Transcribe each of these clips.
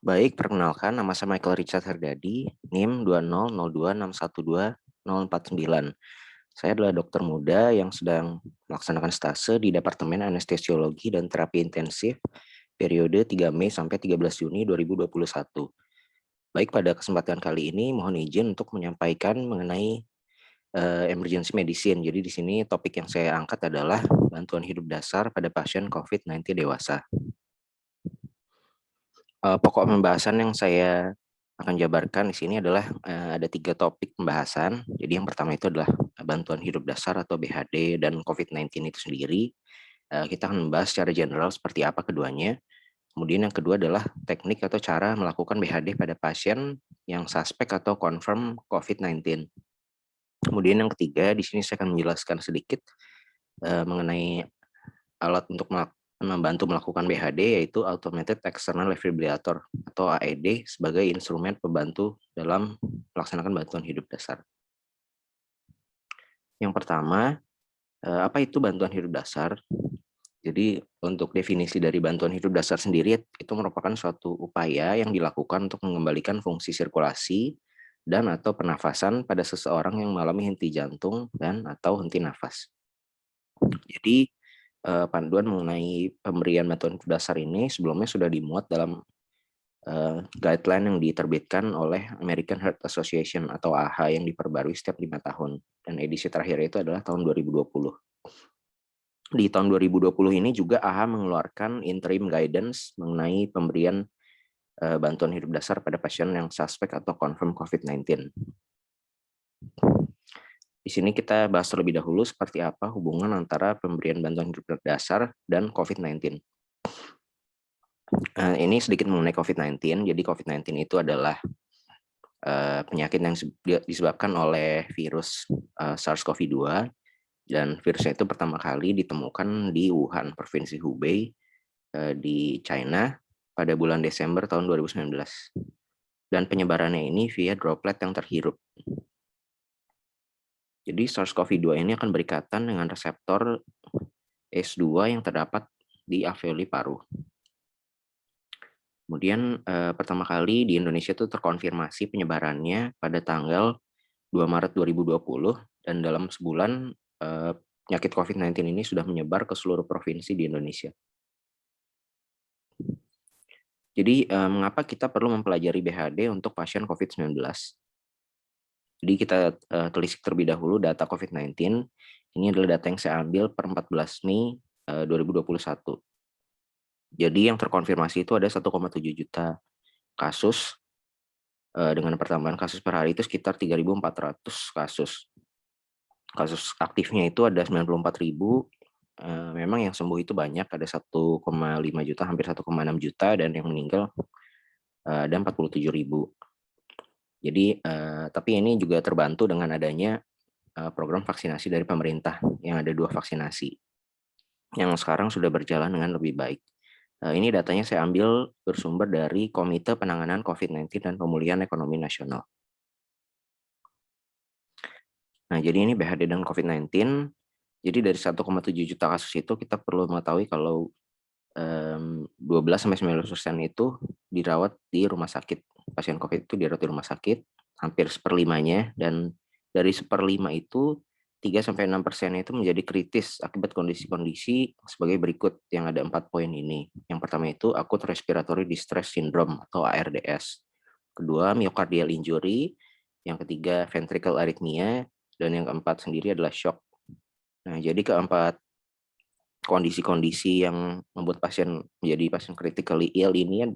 Baik, perkenalkan nama saya Michael Richard Herdadi, NIM 20026120449. Saya adalah dokter muda yang sedang melaksanakan stase di Departemen Anestesiologi dan Terapi Intensif periode 3 Mei sampai 13 Juni 2021. Baik, pada kesempatan kali ini mohon izin untuk menyampaikan mengenai emergency medicine. Jadi di sini topik yang saya angkat adalah bantuan hidup dasar pada pasien COVID-19 dewasa. Pokok pembahasan yang saya akan jabarkan di sini adalah ada 3 topik pembahasan. Jadi yang pertama itu adalah bantuan hidup dasar atau BHD dan COVID-19 itu sendiri. Kita akan membahas secara general seperti apa keduanya. Kemudian yang kedua adalah teknik atau cara melakukan BHD pada pasien yang suspek atau confirm COVID-19. Kemudian yang ketiga, di sini saya akan menjelaskan sedikit mengenai alat untuk membantu melakukan BHD, yaitu Automated External Defibrillator atau AED sebagai instrumen pembantu dalam melaksanakan bantuan hidup dasar. Yang pertama, apa itu bantuan hidup dasar? Jadi untuk definisi dari bantuan hidup dasar sendiri itu merupakan suatu upaya yang dilakukan untuk mengembalikan fungsi sirkulasi dan atau pernafasan pada seseorang yang mengalami henti jantung dan atau henti nafas. Jadi panduan mengenai pemberian bantuan hidup dasar ini sebelumnya sudah dimuat dalam guideline yang diterbitkan oleh American Heart Association atau AHA yang diperbarui setiap 5 tahun. Dan edisi terakhir itu adalah tahun 2020. Di tahun 2020 ini juga AHA mengeluarkan interim guidance mengenai pemberian bantuan hidup dasar pada pasien yang suspek atau confirm COVID-19. Di sini kita bahas terlebih dahulu seperti apa hubungan antara pemberian bantuan hidup dasar dan COVID-19. Ini sedikit mengenai COVID-19. Jadi COVID-19 itu adalah penyakit yang disebabkan oleh virus SARS-CoV-2, dan virusnya itu pertama kali ditemukan di Wuhan, Provinsi Hubei, di China pada bulan Desember tahun 2019. Dan penyebarannya ini via droplet yang terhirup. Jadi SARS-CoV-2 ini akan berikatan dengan reseptor ACE2 yang terdapat di alveoli paru. Kemudian pertama kali di Indonesia itu terkonfirmasi penyebarannya pada tanggal 2 Maret 2020, dan dalam sebulan penyakit COVID-19 ini sudah menyebar ke seluruh provinsi di Indonesia. Jadi mengapa kita perlu mempelajari BHD untuk pasien COVID-19? Jadi kita telisik terlebih dahulu data COVID-19. Ini adalah data yang saya ambil per 14 Mei 2021. Jadi yang terkonfirmasi itu ada 1,7 juta kasus, dengan pertambahan kasus per hari itu sekitar 3.400 kasus. Kasus aktifnya itu ada 94.000, memang yang sembuh itu banyak, ada 1,5 juta, hampir 1,6 juta, dan yang meninggal ada 47.000. Jadi tapi ini juga terbantu dengan adanya program vaksinasi dari pemerintah yang ada 2 vaksinasi yang sekarang sudah berjalan dengan lebih baik. Ini datanya saya ambil bersumber dari Komite Penanganan COVID-19 dan Pemulihan Ekonomi Nasional. Nah, jadi ini BHD dan COVID-19. Jadi dari 1,7 juta kasus itu kita perlu mengetahui kalau 12-19% itu dirawat di rumah sakit. Pasien COVID itu dirawat di rumah sakit, hampir seperlimanya, dan dari seperlima itu 3-6% itu menjadi kritis akibat kondisi-kondisi sebagai berikut, yang ada 4 poin ini. Yang pertama itu acute respiratory distress syndrome atau ARDS. Kedua, myocardial injury. Yang ketiga, ventricle arrhythmia. Dan yang keempat sendiri adalah shock. Nah, jadi keempat kondisi-kondisi yang membuat pasien menjadi pasien critically ill ini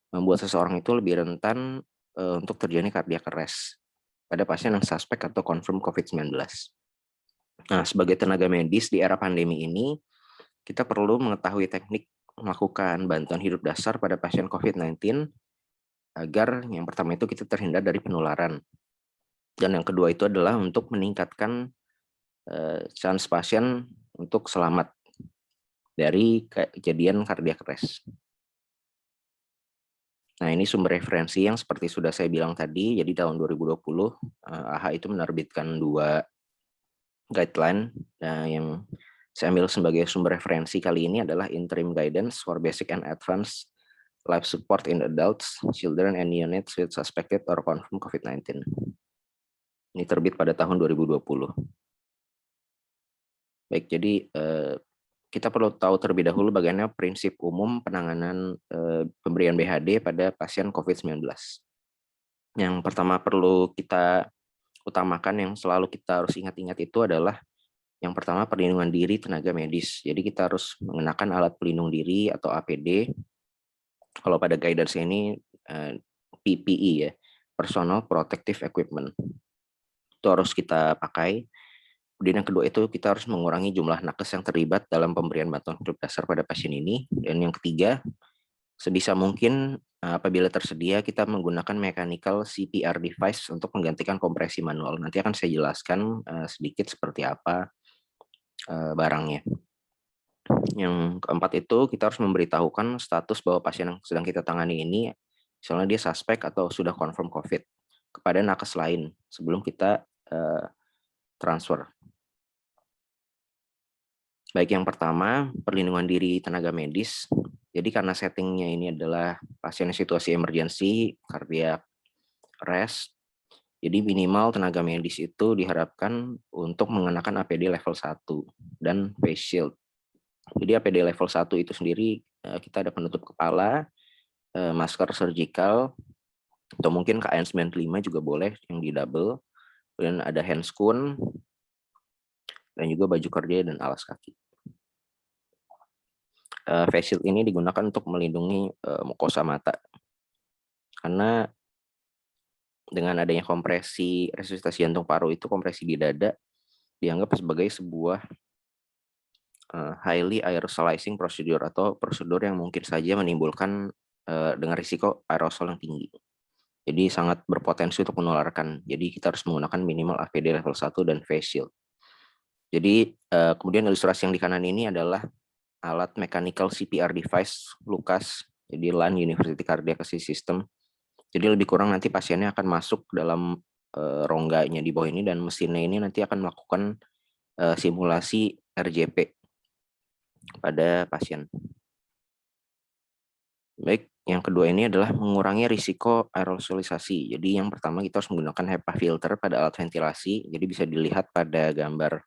membuat seseorang itu lebih rentan untuk terjadi cardiac arrest pada pasien yang suspek atau confirm COVID-19. Nah, sebagai tenaga medis di era pandemi ini, kita perlu mengetahui teknik melakukan bantuan hidup dasar pada pasien COVID-19 agar yang pertama itu kita terhindar dari penularan. Dan yang kedua itu adalah untuk meningkatkan chance pasien untuk selamat dari kejadian cardiac arrest. Nah, ini sumber referensi yang seperti sudah saya bilang tadi. Jadi tahun 2020 AHA itu menerbitkan 2 guideline. Nah, yang saya ambil sebagai sumber referensi kali ini adalah Interim Guidance for Basic and Advanced life support in adults, children, and neonates with suspected or confirmed COVID-19. Ini terbit pada tahun 2020. Baik, jadi kita perlu tahu terlebih dahulu bagaimana prinsip umum penanganan pemberian BHD pada pasien COVID-19. Yang pertama perlu kita utamakan, yang selalu kita harus ingat-ingat itu adalah yang pertama perlindungan diri tenaga medis. Jadi kita harus mengenakan alat pelindung diri atau APD. Kalau pada guidance ini PPE ya, Personal Protective Equipment. Itu harus kita pakai. Kemudian yang kedua itu kita harus mengurangi jumlah nakes yang terlibat dalam pemberian bantuan hidup dasar pada pasien ini. Dan yang ketiga, sebisa mungkin apabila tersedia kita menggunakan mechanical CPR device untuk menggantikan kompresi manual. Nanti akan saya jelaskan sedikit seperti apa barangnya. Yang keempat itu kita harus memberitahukan status bahwa pasien yang sedang kita tangani ini, misalnya dia suspek atau sudah confirm COVID, kepada nakes lain sebelum kita transfer. Baik, yang pertama, perlindungan diri tenaga medis. Jadi karena settingnya ini adalah pasien situasi emergency, cardiac arrest, jadi minimal tenaga medis itu diharapkan untuk mengenakan APD level 1 dan face shield. Jadi APD level 1 itu sendiri kita ada penutup kepala, masker surgical, atau mungkin KN95 juga boleh yang di double, kemudian ada handscoon, dan juga baju kerja dan alas kaki. Face shield ini digunakan untuk melindungi mukosa mata. Karena dengan adanya kompresi resusitasi jantung paru itu, kompresi di dada dianggap sebagai sebuah highly aerosolizing procedure atau prosedur yang mungkin saja menimbulkan dengan risiko aerosol yang tinggi. Jadi sangat berpotensi untuk menularkan. Jadi kita harus menggunakan minimal APD level 1 dan face shield. Jadi kemudian ilustrasi yang di kanan ini adalah alat mechanical CPR device LUCAS, jadi LAN University Cardiac Assist System. Jadi lebih kurang nanti pasiennya akan masuk dalam rongganya di bawah ini, dan mesinnya ini nanti akan melakukan simulasi RJP pada pasien. Baik, yang kedua ini adalah mengurangi risiko aerosolisasi. Jadi yang pertama kita harus menggunakan HEPA filter pada alat ventilasi. Jadi bisa dilihat pada gambar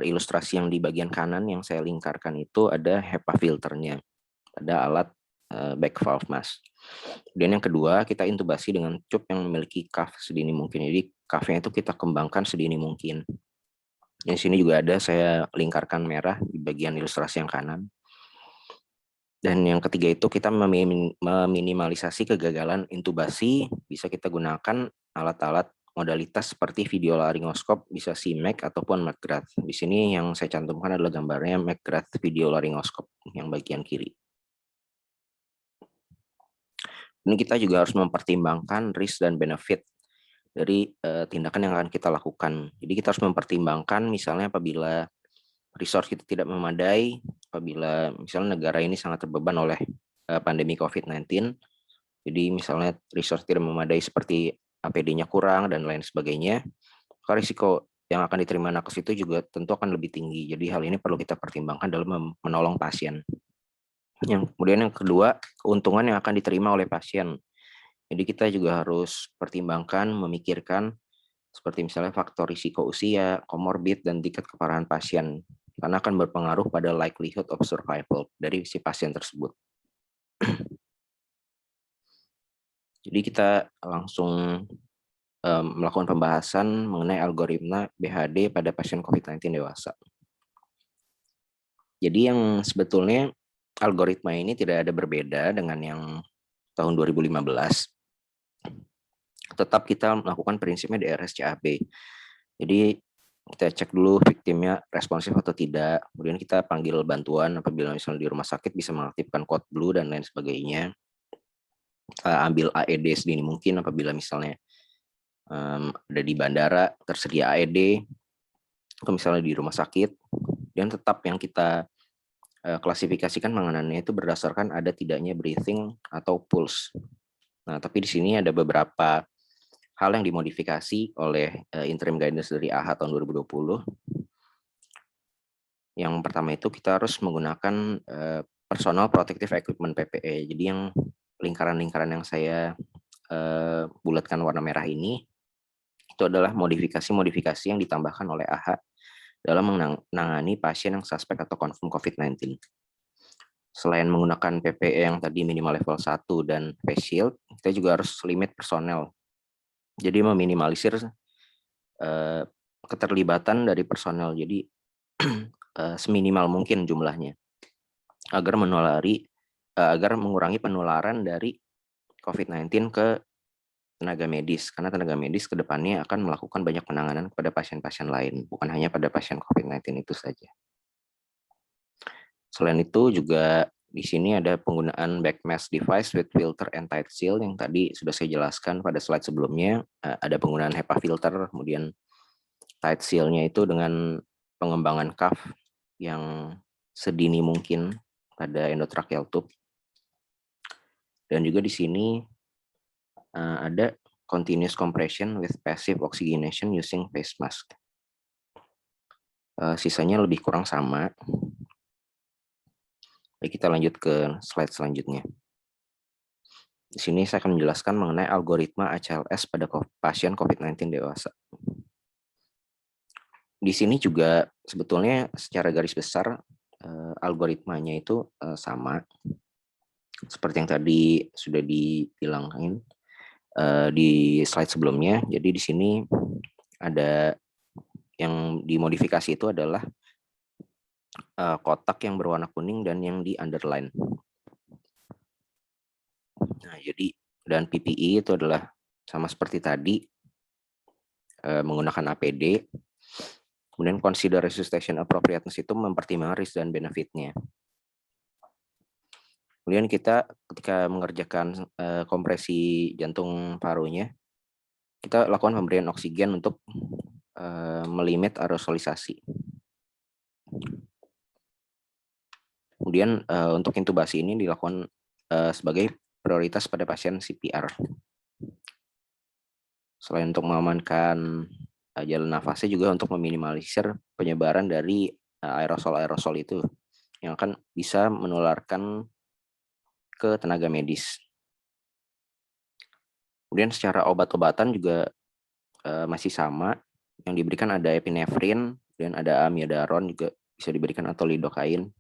ilustrasi yang di bagian kanan yang saya lingkarkan itu ada HEPA filternya pada alat back valve mask. Kemudian yang kedua, kita intubasi dengan cup yang memiliki cuff sedini mungkin. Jadi cuff-nya itu kita kembangkan sedini mungkin. Di sini juga ada saya lingkarkan merah di bagian ilustrasi yang kanan. Dan yang ketiga itu kita meminimalisasi kegagalan intubasi. Bisa kita gunakan alat-alat modalitas seperti videolaringoskop, bisa CMAC ataupun McGrath. Di sini yang saya cantumkan adalah gambarnya McGrath videolaringoskop yang bagian kiri. Ini kita juga harus mempertimbangkan risk dan benefit dari tindakan yang akan kita lakukan. Jadi kita harus mempertimbangkan misalnya apabila resource kita tidak memadai, apabila misalnya negara ini sangat terbeban oleh pandemi COVID-19, jadi misalnya resource tidak memadai seperti APD-nya kurang dan lain sebagainya, maka risiko yang akan diterima nakes itu juga tentu akan lebih tinggi. Jadi hal ini perlu kita pertimbangkan dalam menolong pasien. Kemudian yang kedua, keuntungan yang akan diterima oleh pasien. Jadi kita juga harus pertimbangkan, memikirkan seperti misalnya faktor risiko usia, komorbid, dan tingkat keparahan pasien, karena akan berpengaruh pada likelihood of survival dari si pasien tersebut. Jadi kita langsung melakukan pembahasan mengenai algoritma BHD pada pasien COVID-19 dewasa. Jadi yang sebetulnya algoritma ini tidak ada berbeda dengan yang tahun 2015. Tetap kita melakukan prinsipnya di RSCAB. Jadi kita cek dulu victimnya responsif atau tidak, kemudian kita panggil bantuan apabila misalnya di rumah sakit bisa mengaktifkan code blue dan lain sebagainya. Kita ambil AED sedini mungkin apabila misalnya ada di bandara tersedia AED, atau misalnya di rumah sakit, dan tetap yang kita klasifikasikan penanganannya itu berdasarkan ada tidaknya breathing atau pulse. Nah, tapi di sini ada beberapa hal yang dimodifikasi oleh interim guidance dari AHA tahun 2020. Yang pertama itu kita harus menggunakan Personal Protective Equipment PPE. Jadi yang lingkaran-lingkaran yang saya bulatkan warna merah ini itu adalah modifikasi-modifikasi yang ditambahkan oleh AHA dalam menangani pasien yang suspek atau confirm COVID-19. Selain menggunakan PPE yang tadi minimal level 1 dan face shield, kita juga harus limit personel. Jadi meminimalisir keterlibatan dari personel. Jadi seminimal mungkin jumlahnya agar mengurangi penularan dari COVID-19 ke tenaga medis, karena tenaga medis ke depannya akan melakukan banyak penanganan kepada pasien-pasien lain, bukan hanya pada pasien COVID-19 itu saja. Selain itu juga di sini ada penggunaan back mask device with filter and tight seal yang tadi sudah saya jelaskan pada slide sebelumnya. Ada penggunaan HEPA filter, kemudian tight seal-nya itu dengan pengembangan cuff yang sedini mungkin pada endotracheal tube. Dan juga di sini ada continuous compression with passive oxygenation using face mask. Sisanya lebih kurang sama. Baik, kita lanjut ke slide selanjutnya. Di sini saya akan menjelaskan mengenai algoritma ACLS pada pasien COVID-19 dewasa. Di sini juga sebetulnya secara garis besar algoritmanya itu sama seperti yang tadi sudah dibilangin di slide sebelumnya. Jadi di sini ada yang dimodifikasi itu adalah kotak yang berwarna kuning dan yang di underline. Nah, jadi dan PPE itu adalah sama seperti tadi menggunakan APD. Kemudian consider resuscitation appropriateness itu mempertimbangkan risk dan benefitnya. Kemudian kita ketika mengerjakan kompresi jantung parunya, kita lakukan pemberian oksigen untuk melimit aerosolisasi. Kemudian untuk intubasi ini dilakukan sebagai prioritas pada pasien CPR. Selain untuk mengamankan jalan nafasnya, juga untuk meminimalisir penyebaran dari aerosol-aerosol itu yang akan bisa menularkan ke tenaga medis. Kemudian secara obat-obatan juga masih sama. Yang diberikan ada epinefrin, dan ada amiodaron juga bisa diberikan atau lidocaine.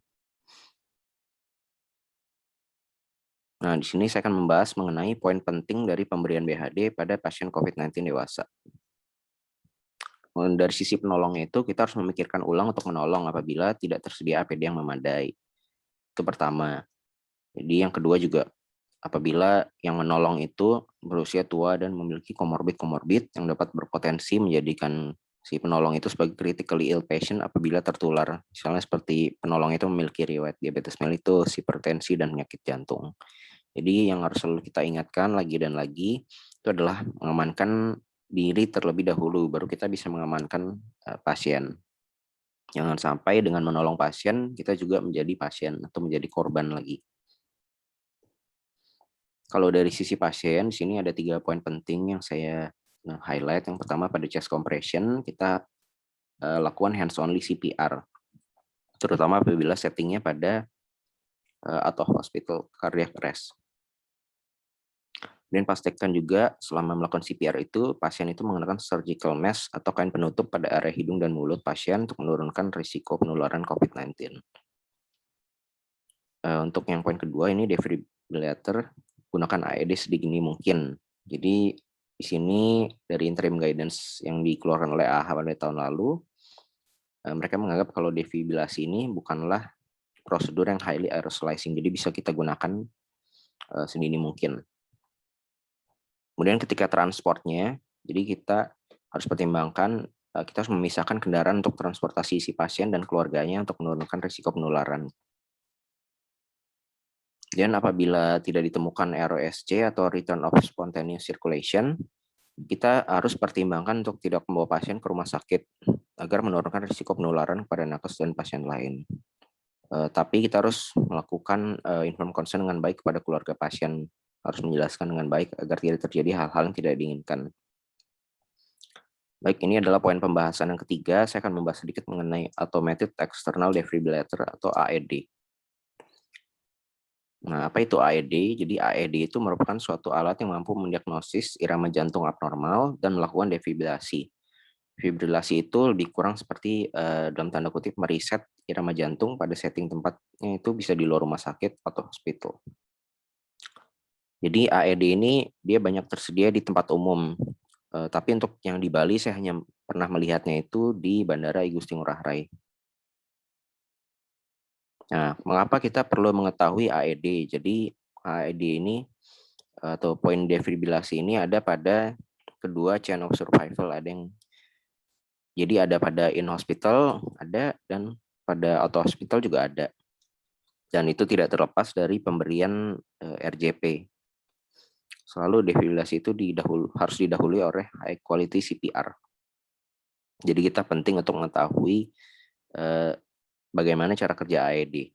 Nah, di sini saya akan membahas mengenai poin penting dari pemberian BHD pada pasien COVID-19 dewasa. Dari sisi penolongnya itu, kita harus memikirkan ulang untuk menolong apabila tidak tersedia APD yang memadai. Itu pertama. Jadi yang kedua juga, apabila yang menolong itu berusia tua dan memiliki komorbid yang dapat berpotensi menjadikan si penolong itu sebagai critically ill patient apabila tertular. Misalnya seperti penolong itu memiliki riwayat diabetes mellitus, hipertensi, dan penyakit jantung. Jadi yang harus selalu kita ingatkan lagi dan lagi itu adalah mengamankan diri terlebih dahulu, baru kita bisa mengamankan pasien. Jangan sampai dengan menolong pasien, kita juga menjadi pasien atau menjadi korban lagi. Kalau dari sisi pasien, di sini ada 3 poin penting yang saya highlight. Yang pertama, pada chest compression, kita lakukan hands-only CPR, terutama apabila settingnya pada out of hospital cardiac arrest. Dan pastikan juga selama melakukan CPR itu, pasien itu menggunakan surgical mask atau kain penutup pada area hidung dan mulut pasien untuk menurunkan risiko penularan COVID-19. Untuk yang poin kedua, ini defibrillator, gunakan AED sedini mungkin. Jadi di sini dari interim guidance yang dikeluarkan oleh AHA pada tahun lalu, mereka menganggap kalau defibrilasi ini bukanlah prosedur yang highly aerosolizing, jadi bisa kita gunakan sedini mungkin. Kemudian ketika transportnya, jadi kita harus pertimbangkan, kita harus memisahkan kendaraan untuk transportasi si pasien dan keluarganya untuk menurunkan risiko penularan. Dan apabila tidak ditemukan ROSC atau return of spontaneous circulation, kita harus pertimbangkan untuk tidak membawa pasien ke rumah sakit agar menurunkan risiko penularan kepada nakes dan pasien lain. Tapi kita harus melakukan informed consent dengan baik kepada keluarga pasien, harus menjelaskan dengan baik agar tidak terjadi hal-hal yang tidak diinginkan. Baik, ini adalah poin pembahasan yang ketiga. Saya akan membahas sedikit mengenai automated external defibrillator atau AED. Nah, apa itu AED? Jadi AED itu merupakan suatu alat yang mampu mendiagnosis irama jantung abnormal dan melakukan defibrilasi. Fibrilasi itu lebih kurang seperti dalam tanda kutip meriset irama jantung pada setting tempatnya itu bisa di luar rumah sakit atau hospital. Jadi AED ini dia banyak tersedia di tempat umum. Tapi untuk yang di Bali saya hanya pernah melihatnya itu di Bandara I Gusti Ngurah Rai. Nah, mengapa kita perlu mengetahui AED? Jadi AED ini atau poin defibrilasi ini ada pada kedua chain of survival. Jadi ada pada in hospital ada dan pada auto hospital juga ada. Dan itu tidak terlepas dari pemberian RJP. Selalu defibrilasi itu harus didahului oleh high quality CPR. Jadi kita penting untuk mengetahui bagaimana cara kerja AED.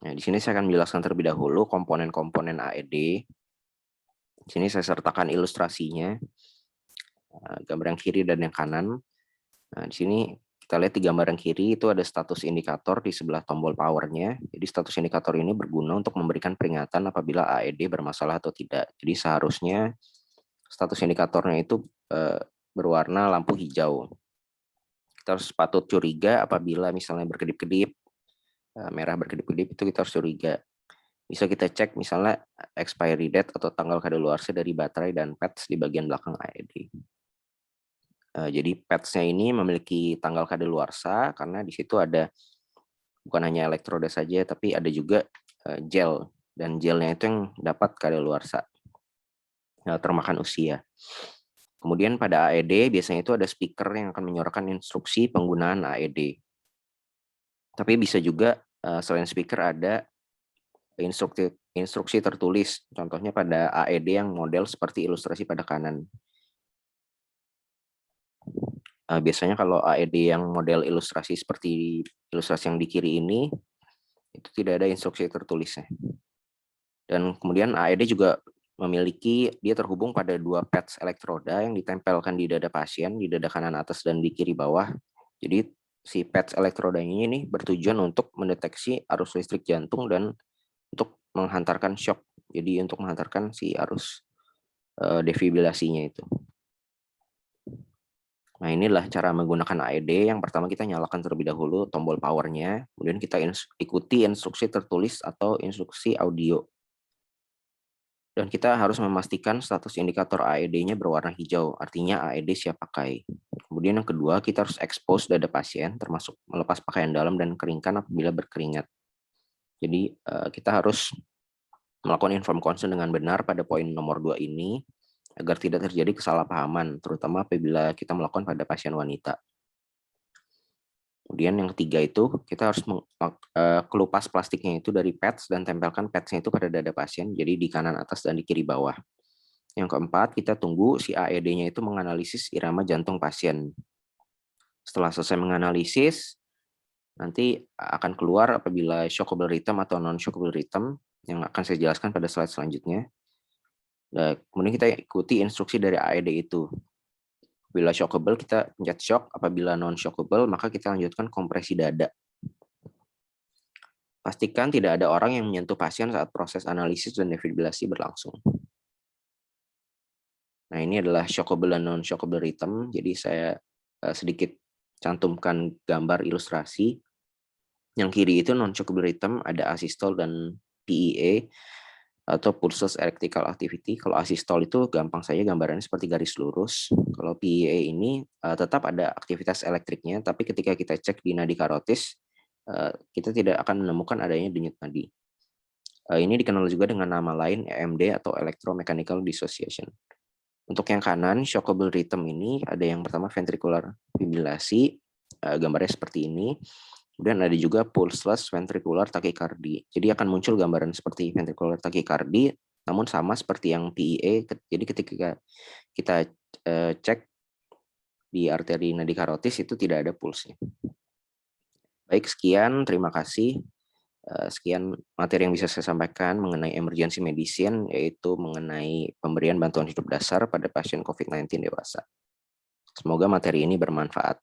Nah, di sini saya akan menjelaskan terlebih dahulu komponen-komponen AED. Di sini saya sertakan ilustrasinya, gambar yang kiri dan yang kanan. Nah, di sini kita lihat di gambar yang kiri itu ada status indikator di sebelah tombol powernya. Jadi status indikator ini berguna untuk memberikan peringatan apabila AED bermasalah atau tidak. Jadi seharusnya status indikatornya itu berwarna lampu hijau. Kita harus patut curiga apabila misalnya berkedip-kedip, merah berkedip-kedip itu kita harus curiga. Bisa kita cek misalnya expiry date atau tanggal kadaluarsa dari baterai dan pads di bagian belakang AED. Jadi pads-nya ini memiliki tanggal kadaluarsa karena di situ ada bukan hanya elektroda saja tapi ada juga gel, dan gelnya itu yang dapat kadaluarsa termakan usia. Kemudian pada AED biasanya itu ada speaker yang akan menyuarakan instruksi penggunaan AED. Tapi bisa juga selain speaker ada instruksi tertulis, contohnya pada AED yang model seperti ilustrasi pada kanan. Biasanya kalau AED yang model ilustrasi seperti ilustrasi yang di kiri ini, itu tidak ada instruksi tertulisnya. Dan kemudian AED juga memiliki, dia terhubung pada dua pads elektroda yang ditempelkan di dada pasien, di dada kanan atas dan di kiri bawah. Jadi si pads elektroda ini bertujuan untuk mendeteksi arus listrik jantung dan untuk menghantarkan shock. Jadi untuk menghantarkan si arus defibrilasinya itu. Nah, inilah cara menggunakan AED. Yang pertama kita nyalakan terlebih dahulu tombol powernya, kemudian kita ikuti instruksi tertulis atau instruksi audio. Dan kita harus memastikan status indikator AED-nya berwarna hijau, artinya AED siap pakai. Kemudian yang kedua, kita harus expose dada pasien, termasuk melepas pakaian dalam dan keringkan apabila berkeringat. Jadi kita harus melakukan informed consent dengan benar pada poin nomor 2 ini, agar tidak terjadi kesalahpahaman, terutama apabila kita melakukan pada pasien wanita. Kemudian yang ketiga itu, kita harus kelupas plastiknya itu dari pads dan tempelkan padsnya itu pada dada pasien, jadi di kanan atas dan di kiri bawah. Yang keempat, kita tunggu si AED-nya itu menganalisis irama jantung pasien. Setelah selesai menganalisis, nanti akan keluar apabila shockable rhythm atau non-shockable rhythm, yang akan saya jelaskan pada slide selanjutnya. Nah, kemudian kita ikuti instruksi dari AED itu. Bila shockable, kita pencet shock. Apabila non-shockable, maka kita lanjutkan kompresi dada. Pastikan tidak ada orang yang menyentuh pasien saat proses analisis dan defibrilasi berlangsung. Nah, ini adalah shockable dan non-shockable rhythm. Jadi saya sedikit cantumkan gambar ilustrasi. Yang kiri itu non-shockable rhythm, ada asystole dan PEA atau pulseless electrical activity. Kalau asystole itu gampang saja gambarannya seperti garis lurus. Kalau PEA ini tetap ada aktivitas elektriknya, tapi ketika kita cek di nadi karotis, kita tidak akan menemukan adanya denyut nadi. Ini dikenal juga dengan nama lain EMD atau electromechanical dissociation. Untuk yang kanan, shockable rhythm ini ada yang pertama ventricular fibrilasi, gambarnya seperti ini. Kemudian ada juga pulseless ventricular tachycardia. Jadi akan muncul gambaran seperti ventricular tachycardia, namun sama seperti yang PEA. Jadi ketika kita cek di arteri nadi karotis itu tidak ada pulsnya. Baik, sekian. Terima kasih. Sekian materi yang bisa saya sampaikan mengenai emergency medicine, yaitu mengenai pemberian bantuan hidup dasar pada pasien COVID-19 dewasa. Semoga materi ini bermanfaat.